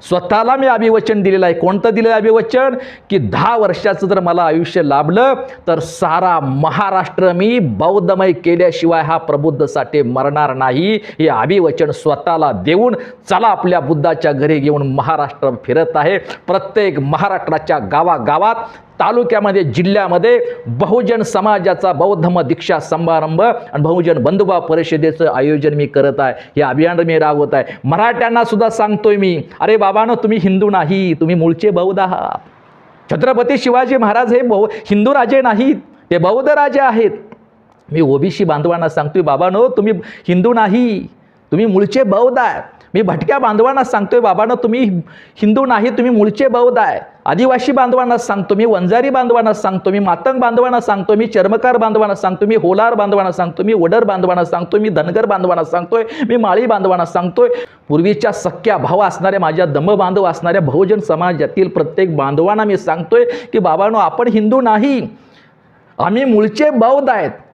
स्वतःला मी अभिवचन दिलेलं आहे. कोणतं दिलेलं अभिवचन? की 10 वर्षाचं जर मला आयुष्य लाभलं तर सारा महाराष्ट्र मी बौद्धमय केल्याशिवाय हा प्रबुद्ध साठे मरणार नाही, हे अभिवचन स्वतःला देऊन चला आपल्या बुद्धाच्या घरी घेऊन महाराष्ट्र फिरत आहे. प्रत्येक महाराष्ट्राच्या गावागावात, तालुक्यामध्ये, जिल्ह्यामध्ये बहुजन समाजाचा बौद्धम दीक्षा समारंभ आणि बहुजन बंधुभाव परिषदेचं आयोजन मी करत आहे. हे अभियान मी राबवत आहे. मराठ्यांना सुद्धा सांगतोय मी, अरे बाबांनो, तुम्ही हिंदू नाही, तुम्ही मूळचे बौद्ध आहात. छत्रपती शिवाजी महाराज हे हिंदू राजे नाहीत, ते बौद्ध राजे आहेत. मी ओबीसी बांधवांना सांगतोय, बाबांनो, तुम्ही हिंदू नाही, तुम्ही मूळचे बौद्ध आहे. मी भटक्या बांधवांना सांगतोय, बाबांनो, तुम्ही हिंदू नाही, तुम्ही मूळचे बौद्ध आहे. आदिवासी बांधवांना सांगतो, मी वंजारी बांधवांना सांगतो, मी मातंग बांधवांना सांगतो, मी चर्मकार बांधवांना सांगतो, मी होलार बांधवांना सांगतो, मी वडर बांधवांना सांगतो, मी धनगर बांधवांना सांगतोय, मी माळी बांधवांना सांगतोय. पूर्वीच्या सख्या भाव असणाऱ्या, माझ्या दमबांधव असणाऱ्या बहुजन समाजातील प्रत्येक बांधवांना मी सांगतोय की बाबांनो, आपण हिंदू नाही, आम्ही मूळचे बौद्ध आहेत.